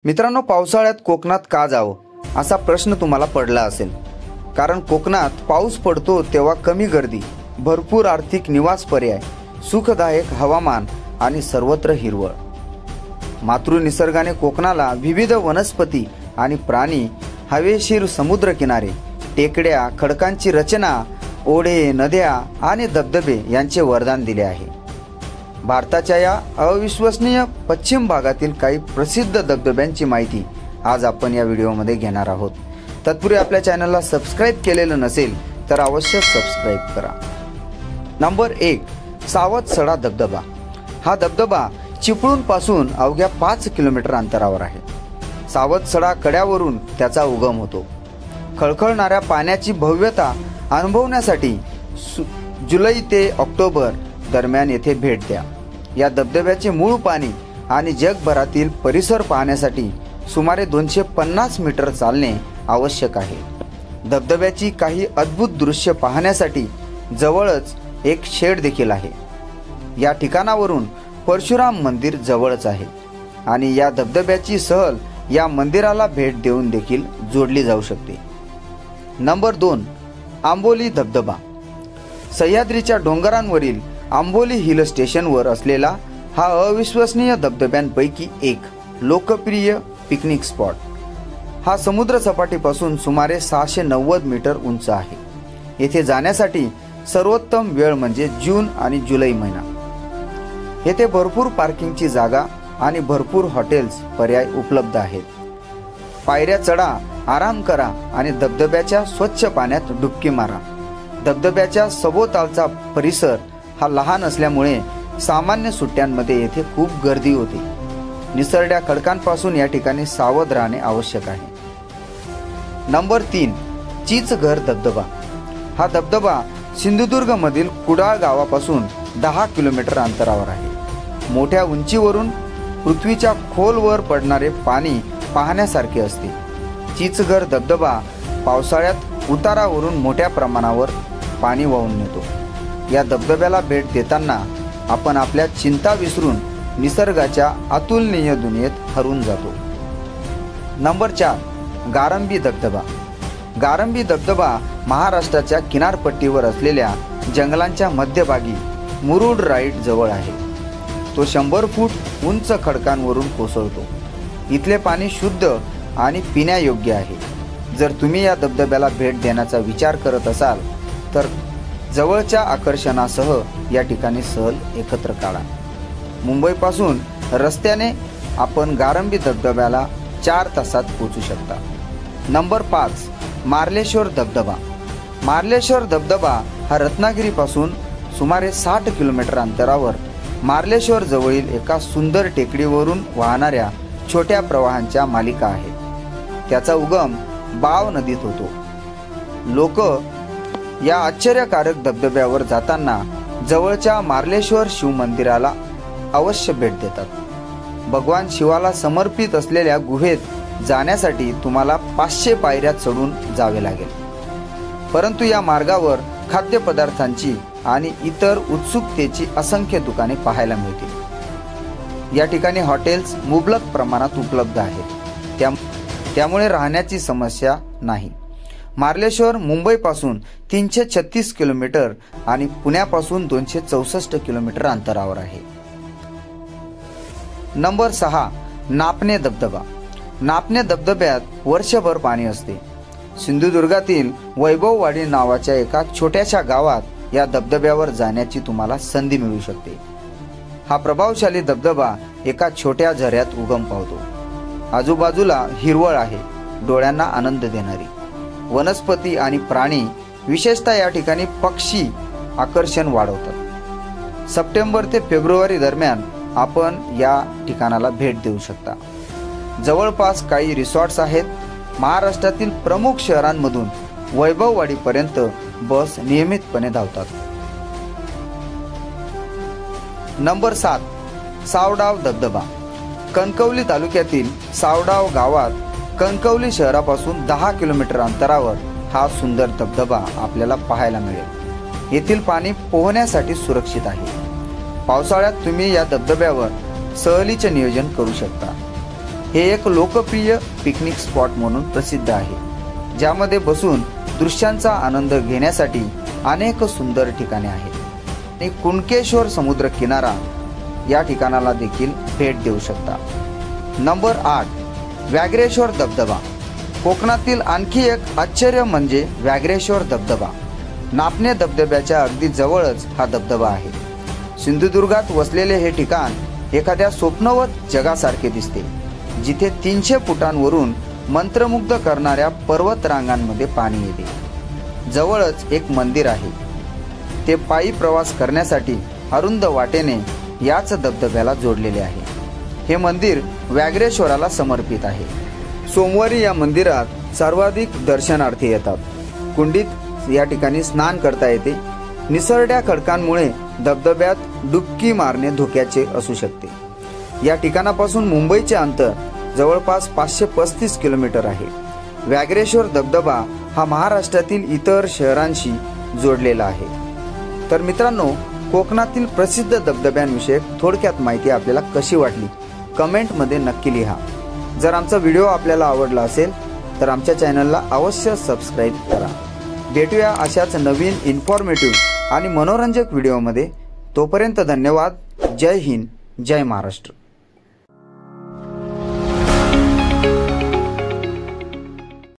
मित्रांनो, पावसाळ्यात कोकणात का जावं असा प्रश्न तुम्हाला पडला असेल. कारण कोकणात पाऊस पडतो तेव्हा कमी गर्दी, भरपूर आर्थिक निवास पर्याय, सुखदायक हवामान आणि सर्वत्र हिरवळ. मातृ निसर्गाने कोकणाला विविध वनस्पती आणि प्राणी, हवेशीर समुद्रकिनारे, टेकड्या, खडकांची रचना, ओढे, नद्या आणि धबधबे यांचे वरदान दिले आहे. भारताच्या या अविश्वसनीय पश्चिम भागातील काही प्रसिद्ध धबधब्यांची माहिती आज आपण या व्हिडिओमध्ये घेणार आहोत. तत्पूर्वी आपल्या चॅनलला सबस्क्राईब केलेलं नसेल तर अवश्य सबस्क्राईब करा. नंबर 1, सावतसडा धबधबा. हा धबधबा चिपळूणपासून अवघ्या 5 किलोमीटर अंतरावर आहे. सावतसडा कड्यावरून त्याचा उगम होतो. खळखळणाऱ्या पाण्याची भव्यता अनुभवण्यासाठी जुलै ते ऑक्टोबर दरम्यान येथे भेट द्या. या धबधब्याचे मूळ पाणी आणि जगभरातील परिसर पाहण्यासाठी सुमारे 250 मीटर चालणे आवश्यक आहे. धबधब्याची काही अद्भुत दृश्य पाहण्यासाठी जवळच एक शेड देखील आहे. या ठिकाणावरून परशुराम मंदिर जवळच आहे आणि या धबधब्याची सहल या मंदिराला भेट देऊन देखील जोडली जाऊ शकते. नंबर 2, आंबोली धबधबा. सह्याद्रीच्या डोंगरांवरील आंबोली हिल स्टेशनवर असलेला हा अविश्वसनीय धबधब्यांपैकी एक लोकप्रिय पिकनिक स्पॉट. हा समुद्र सपाटीपासून सुमारे 690 मीटर उंच आहे. येथे जाण्यासाठी सर्वोत्तम वेळ म्हणजे जून आणि जुलै महिना. येथे भरपूर पार्किंगची जागा आणि भरपूर हॉटेल्स पर्याय उपलब्ध आहेत. पायऱ्या चढा, आराम करा आणि धबधब्याच्या स्वच्छ पाण्यात डुबकी मारा. धबधब्याच्या सभोवतालचा परिसर हा लहान असल्यामुळे सामान्य सुट्ट्यांमध्ये येथे खूप गर्दी होते. निसरड्या खडकांपासून या ठिकाणी सावध राहणे आवश्यक आहे. नंबर 3, चिचघर धबधबा. हा धबधबा सिंधुदुर्ग मधील कुडाळ गावापासून 10 किलोमीटर अंतरावर आहे. मोठ्या उंचीवरून पृथ्वीच्या खोलवर पडणारे पाणी पाहण्यासारखे असते. चिचघर धबधबा पावसाळ्यात उतारावरून मोठ्या प्रमाणावर पाणी वाहून नेतो. या धबधब्याला भेट देताना आपण आपल्या चिंता विसरून निसर्गाच्या अतुलनीय दुनियेत हरवून जातो. नंबर 4, गारंबी धबधबा. गारंबी धबधबा महाराष्ट्राच्या किनारपट्टीवर असलेल्या जंगलांच्या मध्यभागी मुरुड राईट जवळ आहे. तो 100 फूट उंच खडकांवरून कोसळतो. इथले पाणी शुद्ध आणि पिण्यायोग्य आहे. जर तुम्ही या धबधब्याला भेट देण्याचा विचार करत असाल तर जवळच्या आकर्षणासह या ठिकाणी सहल एकत्र काढा. मुंबईपासून रस्त्याने आपण गारंबी धबधब्याला 4 तासात पोहोचू शकता. नंबर 5, मार्लेश्वर धबधबा. मार्लेश्वर धबधबा हा रत्नागिरीपासून सुमारे 60 किलोमीटर अंतरावर मार्लेश्वर जवळील एका सुंदर टेकडीवरून वाहणाऱ्या छोट्या प्रवाहांच्या मालिका आहे. त्याचा उगम बाव नदीत होतो. लोक या आश्चर्यकारक धबधब्यावर जाताना जवळच्या मार्लेश्वर शिव मंदिराला अवश्य भेट देतात. भगवान शिवाला समर्पित असलेल्या गुहेत जाण्यासाठी तुम्हाला 500 पायऱ्या चढून जावे लागेल. परंतु या मार्गावर खाद्यपदार्थांची आणि इतर उत्सुकतेची असंख्य दुकाने पाहायला मिळतील. या ठिकाणी हॉटेल्स मुबलक प्रमाणात उपलब्ध आहेत, त्यामुळे राहण्याची समस्या नाही. मार्लेश्वर मुंबईपासून 336 किलोमीटर आणि पुण्यापासून 264 किलोमीटर अंतरावर आहे. नंबर 6, नापणे धबधबा. नापणे धबधब्यात वर्षभर पाणी असते. सिंधुदुर्गातील वैभववाडी नावाच्या एका छोट्याशा गावात या धबधब्यावर जाण्याची तुम्हाला संधी मिळू शकते. हा प्रभावशाली धबधबा एका छोट्या झऱ्यात उगम पावतो. आजूबाजूला हिरवळ आहे, डोळ्यांना आनंद देणारी वनस्पती आणि प्राणी, विशेषतः या ठिकाणी पक्षी आकर्षण वाढवतात. सप्टेंबर ते फेब्रुवारी दरम्यान आपण या ठिकाणाला भेट देऊ शकता. जवळपास काही रिसॉर्ट्स आहेत. महाराष्ट्रातील प्रमुख शहरांमधून वैभववाडीपर्यंत बस नियमितपणे धावतात. नंबर 7, सावडाव धबधबा. कणकवली तालुक्यातील सावडाव गावात कणकवली शहरापासून 10 किलोमीटर अंतरावर हा सुंदर धबधबा आपल्याला पाहायला मिळेल. येथील पाणी पोहण्यासाठी सुरक्षित आहे. पावसाळ्यात तुम्ही या धबधब्यावर सहलीचे नियोजन करू शकता. हे एक लोकप्रिय पिकनिक स्पॉट म्हणून प्रसिद्ध आहे, ज्यामध्ये बसून दृश्यांचा आनंद घेण्यासाठी अनेक सुंदर ठिकाणे आहेत आणि कुणकेश्वर समुद्र किनारा या ठिकाणाला देखील भेट देऊ शकता। नंबर 8, व्याघ्रेश्वर धबधबा। कोकणातील आणखी एक आश्चर्य म्हणजे व्याघ्रेश्वर धबधबा। नापणे धबधब्याच्या अगदी जवळच हा धबधबा आहे। सिंधुदुर्गात वसलेले हे ठिकाण एखाद्या स्वप्नवत जगासारखे दिसते, जिथे 300 फुटांवरून मंत्रमुग्ध करणाऱ्या पर्वतरांगांमध्ये पाणी येते। जवळच एक मंदिर आहे, ते पायी प्रवास करण्यासाठी अरुंद वाटेने याच धबधब्याला जोडलेले आहे। हे मंदिर व्याघ्रेश्वराला समर्पित आहे। सोमवारी या मंदिरात सर्वाधिक दर्शनार्थी येतात। कुंडीत या ठिकाणी स्नान करता येते। निसरड्या खडकांमुळे धबधब्यात डुबकी मारणे धोक्याचे असू शकते। या ठिकाणापासून मुंबईचे अंतर जवळपास 535 किलोमीटर आहे। व्याघ्रेश्वर धबधबा हा महाराष्ट्रातील इतर शहरांशी जोडलेला आहे। तर मित्रांनो, कोकणातील प्रसिद्ध धबधब्यांविषयी थोडक्यात माहिती आपल्याला कशी वाटली कमेंटमध्ये नक्की लिहा। जर आमचा व्हिडिओ आपल्याला आवडला असेल तर आमच्या चॅनलला अवश्य सबस्क्राईब करा। भेटूया अशाच नवीन इन्फॉर्मेटिव्ह आणि मनोरंजक व्हिडिओमध्ये। तोपर्यंत धन्यवाद। जय हिंद, जय महाराष्ट्र।